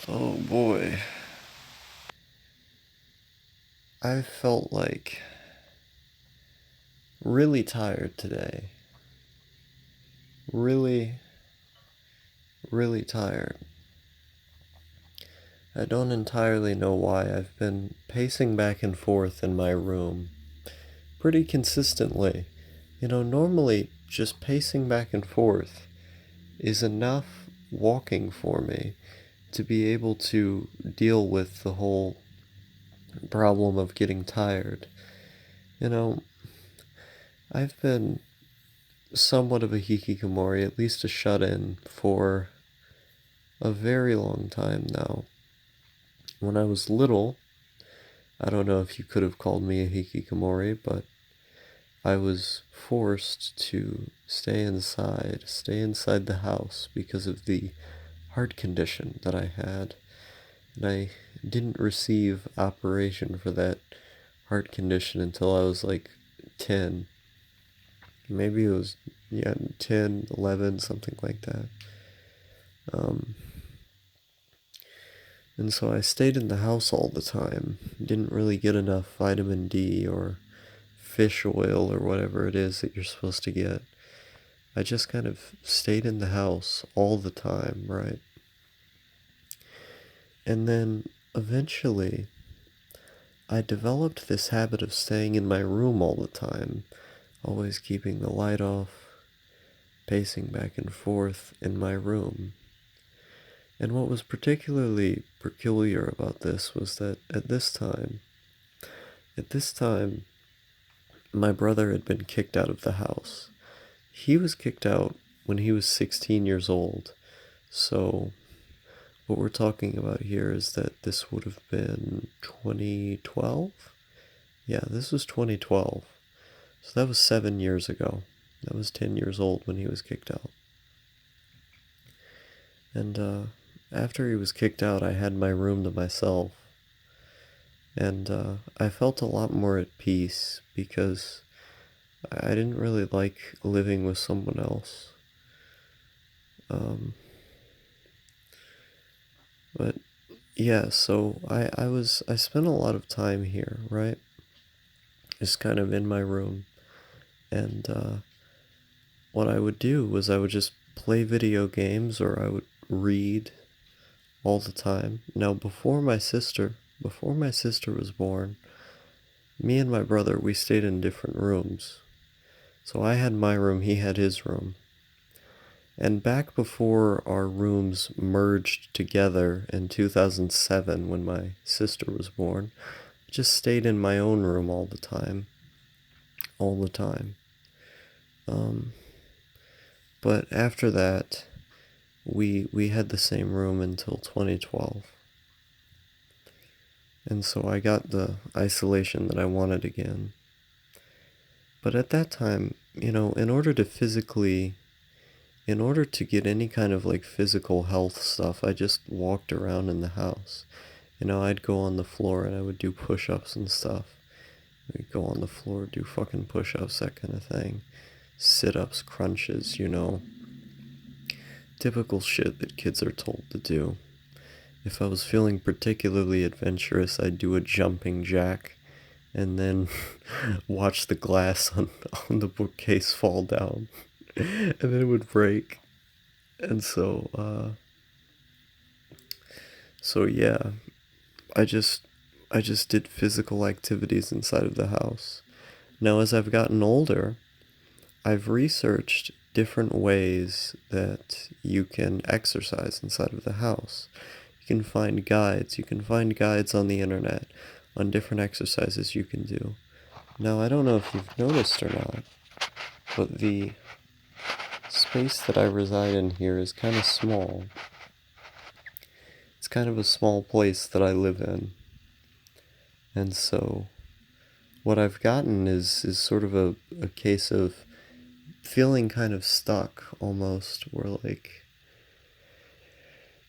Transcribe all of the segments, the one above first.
Oh boy. I felt like really tired today. Really, really tired. I don't entirely know why. I've been pacing back and forth in my room pretty consistently. Normally just pacing back and forth is enough walking for me to be able to deal with the whole problem of getting tired. You know, I've been somewhat of a hikikomori, at least a shut-in, for a very long time now. When I was little, I don't know if you could have called me a hikikomori, but I was forced to stay inside the house because of the heart condition that I had. And I didn't receive operation for that heart condition until I was like 10. Maybe it was, yeah, 10, 11, something like that. Um, and so I stayed in the house all the time. Didn't really get enough vitamin D or fish oil or whatever it is that you're supposed to get. I just kind of stayed in the house all the time, right? And then eventually I developed this habit of staying in my room all the time, always keeping the light off, pacing back and forth in my room. And what was particularly peculiar about this was that at this time, my brother had been kicked out of the house. He was kicked out when he was 16 years old. So, what we're talking about here is that this would have been 2012? Yeah, this was 2012. So that was 7 years ago. I was 10 years old when he was kicked out. And after he was kicked out, I had my room to myself. And I felt a lot more at peace because I didn't really like living with someone else. Um, but yeah, so I spent a lot of time here, right? Just kind of in my room. And what I would do was I would just play video games or I would read all the time. Now, before my sister was born, me and my brother, we stayed in different rooms. So I had my room, he had his room. And back before our rooms merged together in 2007 when my sister was born, I just stayed in my own room all the time. All the time. Um, but after that, we had the same room until 2012. And so I got the isolation that I wanted again. But at that time, in order to get any kind of like physical health stuff, I just walked around in the house. I'd go on the floor and I would do push ups and stuff. We'd go on the floor, do fucking push ups, that kind of thing. Sit ups, crunches. Typical shit that kids are told to do. If I was feeling particularly adventurous, I'd do a jumping jack and then watch the glass on the bookcase fall down. And then it would break. And so yeah, I just I just did physical activities inside of the house. Now as I've gotten older, I've researched different ways that you can exercise inside of the house. You can find guides on the internet on different exercises you can do. Now, I don't know if you've noticed or not, but the space that I reside in here is kind of small. It's kind of a small place that I live in. And so, what I've gotten is sort of a case of feeling kind of stuck almost, where like,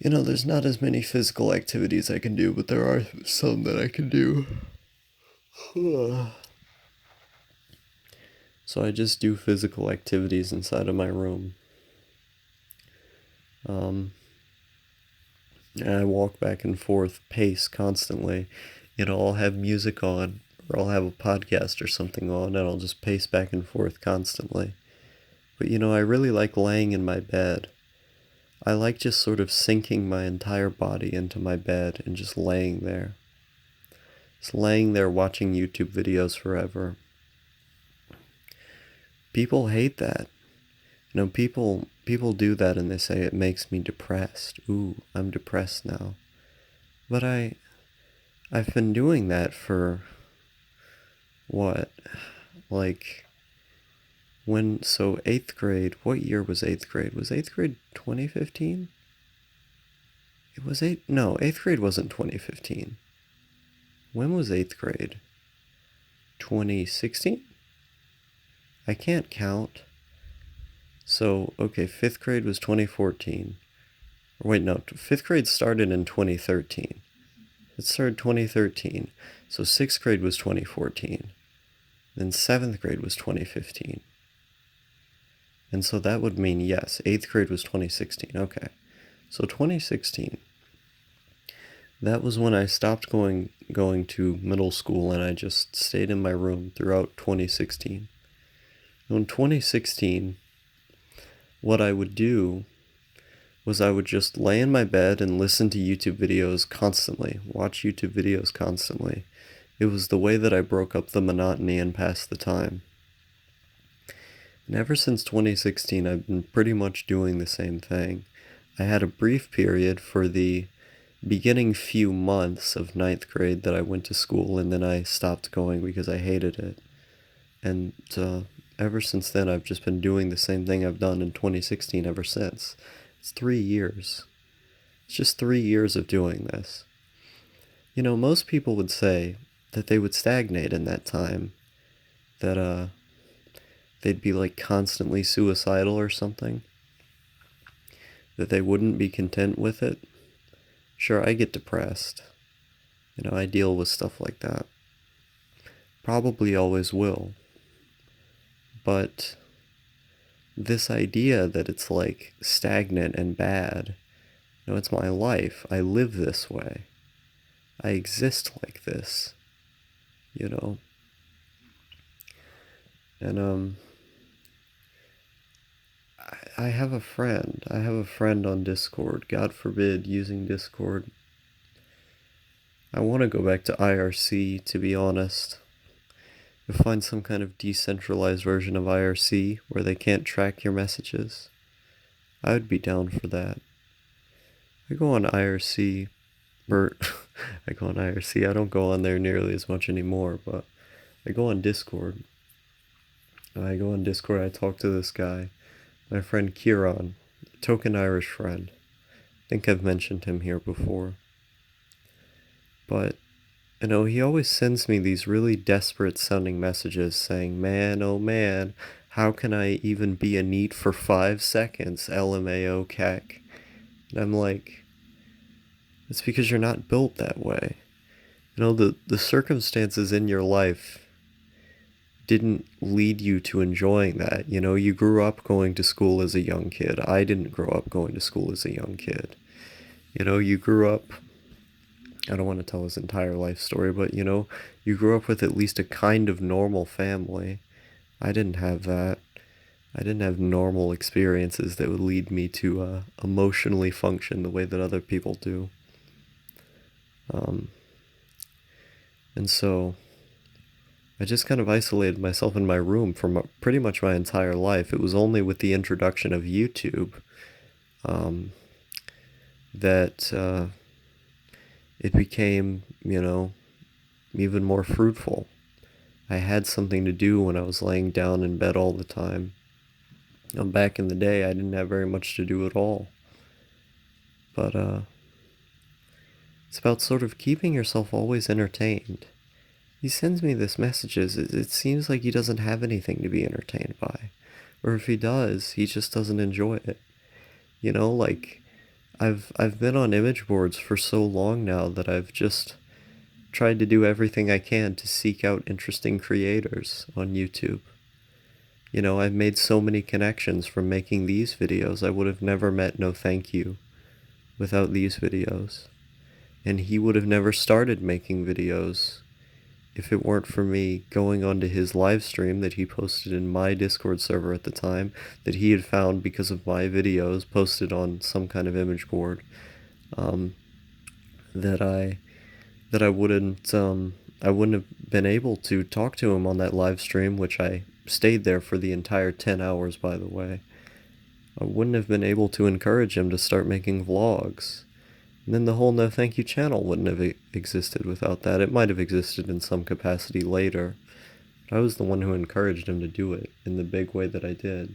there's not as many physical activities I can do, but there are some that I can do. So I just do physical activities inside of my room. Um, And I walk back and forth, pace constantly. I'll have music on, or I'll have a podcast or something on, and I'll just pace back and forth constantly. But I really like laying in my bed. I like just sort of sinking my entire body into my bed and just laying there. Just laying there watching YouTube videos forever. People hate that. People do that and they say it makes me depressed. Ooh, I'm depressed now. But I've been doing that for what? Like so 8th grade, what year was 8th grade? Was 8th grade 2015? It was no, 8th grade wasn't 2015. When was 8th grade? 2016? I can't count. So, okay, 5th grade was 2014. Or wait, no, 5th grade started in 2013. It started 2013. So 6th grade was 2014. Then 7th grade was 2015. And so that would mean, yes, 8th grade was 2016. Okay. So 2016. That was when I stopped going to middle school and I just stayed in my room throughout 2016. In 2016, what I would do was I would just lay in my bed and listen to YouTube videos constantly, watch YouTube videos constantly. It was the way that I broke up the monotony and passed the time. And ever since 2016, I've been pretty much doing the same thing. I had a brief period for the beginning few months of 9th grade that I went to school, and then I stopped going because I hated it. And ever since then, I've just been doing the same thing I've done in 2016 ever since. It's 3 years. It's just 3 years of doing this. Most people would say that they would stagnate in that time, that they'd be like constantly suicidal or something, that they wouldn't be content with it. Sure, I get depressed. I deal with stuff like that. Probably always will. But this idea that it's like stagnant and bad, it's my life. I live this way. I exist like this. And I have a friend. I have a friend on Discord. God forbid using Discord. I want to go back to IRC, to be honest. Find some kind of decentralized version of IRC where they can't track your messages. I would be down for that. I go on IRC, I go on IRC. I don't go on there nearly as much anymore, but I go on Discord. I talk to this guy, my friend Kieran, token Irish friend. I think I've mentioned him here before. But, he always sends me these really desperate sounding messages saying, man, oh man, how can I even be a NEET for 5 seconds, LMAO CAC? And I'm like, it's because you're not built that way. The circumstances in your life didn't lead you to enjoying that. You grew up going to school as a young kid. I didn't grow up going to school as a young kid. You grew up, I don't want to tell his entire life story, but you grew up with at least a kind of normal family. I didn't have that. I didn't have normal experiences that would lead me to emotionally function the way that other people do. And so I just kind of isolated myself in my room for pretty much my entire life. It was only with the introduction of YouTube that it became, even more fruitful. I had something to do when I was laying down in bed all the time. Back in the day, I didn't have very much to do at all. But it's about sort of keeping yourself always entertained. He sends me this messages. It seems like he doesn't have anything to be entertained by. Or if he does, he just doesn't enjoy it. Like, I've been on image boards for so long now that I've just tried to do everything I can to seek out interesting creators on YouTube. I've made so many connections from making these videos I would have never met No Thank You without these videos. And he would have never started making videos if it weren't for me going onto his live stream that he posted in my Discord server at the time, that he had found because of my videos posted on some kind of image board, um, that I wouldn't have been able to talk to him on that live stream, which I stayed there for the entire 10 hours, by the way. I wouldn't have been able to encourage him to start making vlogs. And then the whole No Thank You channel wouldn't have existed without that. It might have existed in some capacity later, but I was the one who encouraged him to do it in the big way that I did.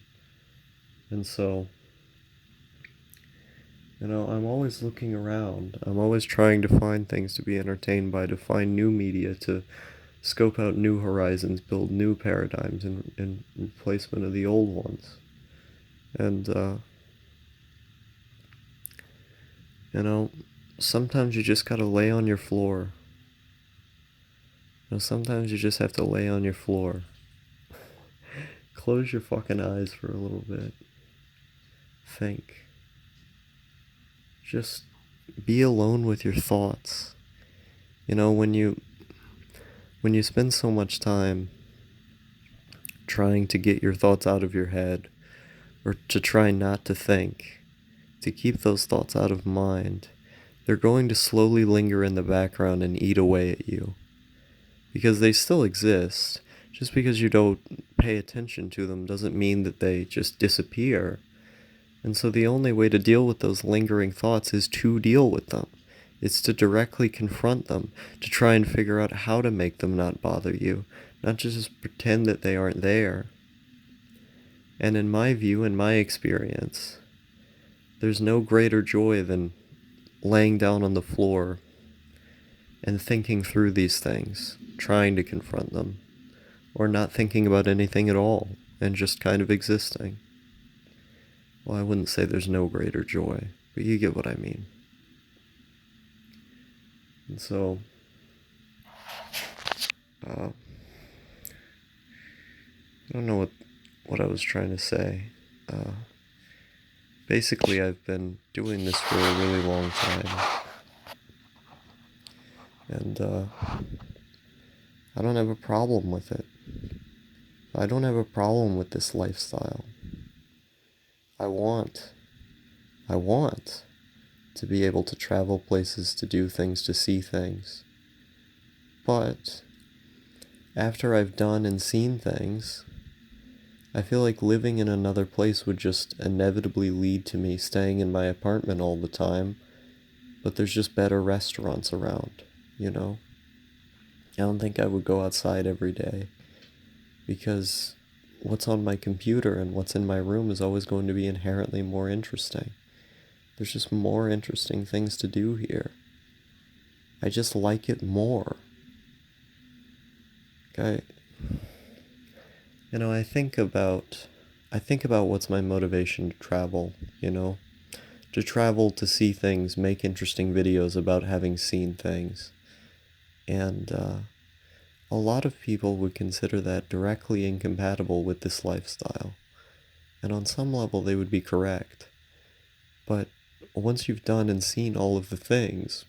And so, I'm always looking around. I'm always trying to find things to be entertained by, to find new media, to scope out new horizons, build new paradigms in replacement of the old ones. And, sometimes you just gotta lay on your floor. Sometimes you just have to lay on your floor. Close your fucking eyes for a little bit. Think. Just be alone with your thoughts. When you spend so much time trying to get your thoughts out of your head, or to try not to think, to keep those thoughts out of mind, they're going to slowly linger in the background and eat away at you. Because they still exist. Just because you don't pay attention to them doesn't mean that they just disappear. And so the only way to deal with those lingering thoughts is to deal with them. It's to directly confront them, to try and figure out how to make them not bother you, not just pretend that they aren't there. And in my view, in my experience, there's no greater joy than laying down on the floor and thinking through these things, trying to confront them, or not thinking about anything at all, and just kind of existing. Well, I wouldn't say there's no greater joy, but you get what I mean. And so, I don't know what I was trying to say. Basically, I've been doing this for a really long time. And, I don't have a problem with it. I don't have a problem with this lifestyle. I want to be able to travel places, to do things, to see things. But after I've done and seen things, I feel like living in another place would just inevitably lead to me staying in my apartment all the time, but there's just better restaurants around, I don't think I would go outside every day, because what's on my computer and what's in my room is always going to be inherently more interesting. There's just more interesting things to do here. I just like it more. I think about what's my motivation to travel, to travel, to see things, make interesting videos about having seen things. And a lot of people would consider that directly incompatible with this lifestyle. And on some level they would be correct. But once you've done and seen all of the things,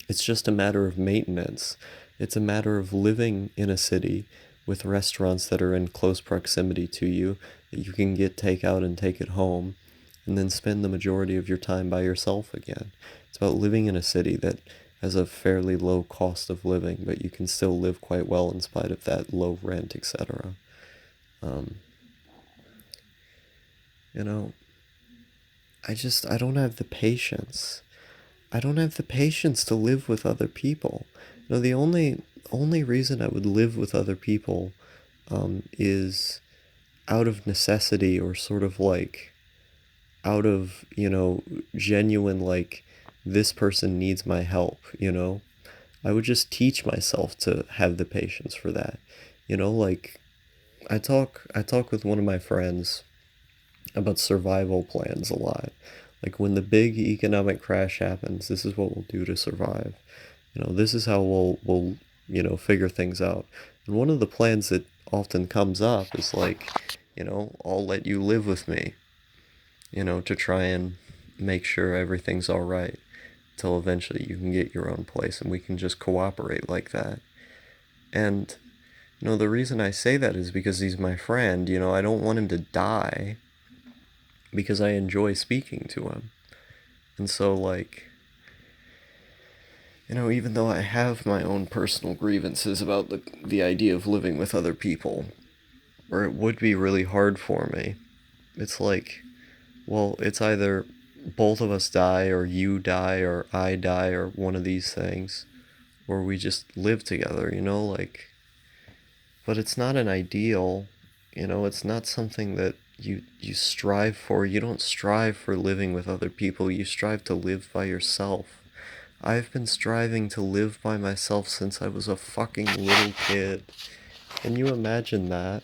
it's just a matter of maintenance. It's a matter of living in a city with restaurants that are in close proximity to you, that you can get takeout and take it home, and then spend the majority of your time by yourself again. It's about living in a city that has a fairly low cost of living, but you can still live quite well in spite of that low rent, etc. I don't have the patience. I don't have the patience to live with other people. The only reason I would live with other people is out of necessity, or sort of like out of, genuine, like, this person needs my help, I would just teach myself to have the patience for that. Like, I talk with one of my friends about survival plans a lot. Like, when the big economic crash happens, this is what we'll do to survive. This is how we'll figure things out. And one of the plans that often comes up is like, I'll let you live with me, to try and make sure everything's alright till eventually you can get your own place and we can just cooperate like that. And, the reason I say that is because he's my friend. I don't want him to die because I enjoy speaking to him. And so, like, even though I have my own personal grievances about the idea of living with other people, or it would be really hard for me, it's like, well, it's either both of us die, or you die, or I die, or one of these things, or we just live together, like, but it's not an ideal, it's not something that you strive for. You don't strive for living with other people, you strive to live by yourself. I've been striving to live by myself since I was a fucking little kid. Can you imagine that?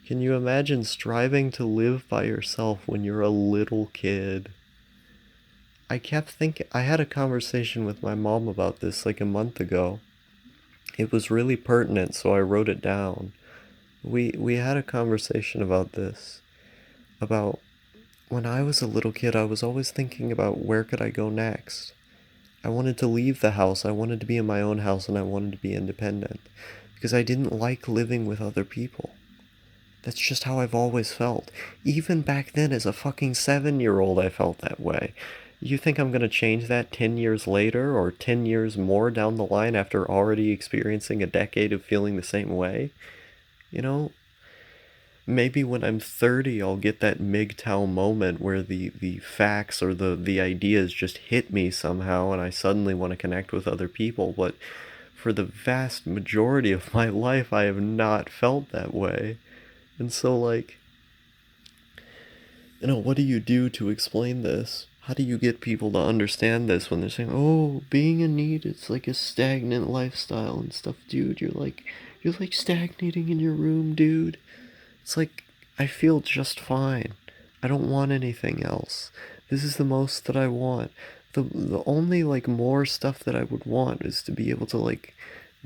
Can you imagine striving to live by yourself when you're a little kid? I kept thinking, I had a conversation with my mom about this like a month ago. It was really pertinent, so I wrote it down. We had a conversation about this, about when I was a little kid, I was always thinking about where could I go next. I wanted to leave the house, I wanted to be in my own house, and I wanted to be independent. Because I didn't like living with other people. That's just how I've always felt. Even back then, as a fucking 7-year-old, I felt that way. You think I'm gonna change that 10 years later, or 10 years more down the line after already experiencing a decade of feeling the same way? You know, maybe when I'm 30, I'll get that MGTOW moment where the facts or the ideas just hit me somehow and I suddenly want to connect with other people. But for the vast majority of my life, I have not felt that way. And so, like, what do you do to explain this? How do you get people to understand this when they're saying, "Oh, being in need, it's like a stagnant lifestyle and stuff, dude. You're like stagnating in your room, dude." It's like, I feel just fine. I don't want anything else. This is the most that I want. The only, like, more stuff that I would want is to be able to, like,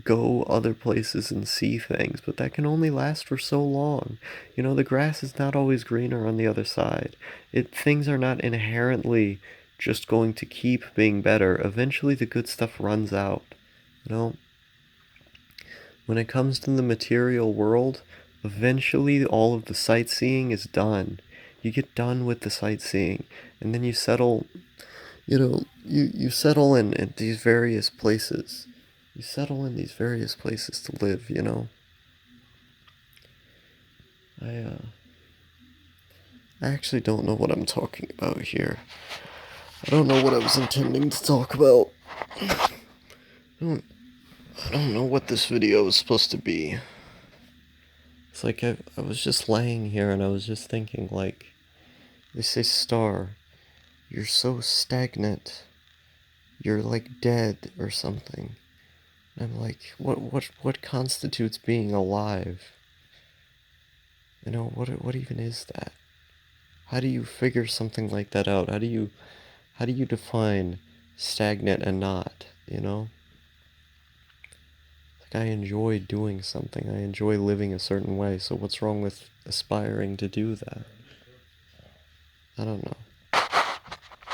go other places and see things, but that can only last for so long. The grass is not always greener on the other side. Things are not inherently just going to keep being better. Eventually the good stuff runs out. You know, when it comes to the material world, eventually all of the sightseeing is done. You get done with the sightseeing, and then you settle, you settle in these various places. You settle in these various places to live. I actually don't know what I'm talking about here. I don't know what I was intending to talk about. I don't know what this video is supposed to be. It's like I was just laying here and I was just thinking, like, they say, Star, you're so stagnant. You're like dead or something. And I'm like, what constitutes being alive? What even is that? How do you figure something like that out? How do you define stagnant and not, Like, I enjoy doing something. I enjoy living a certain way, so what's wrong with aspiring to do that? I don't know.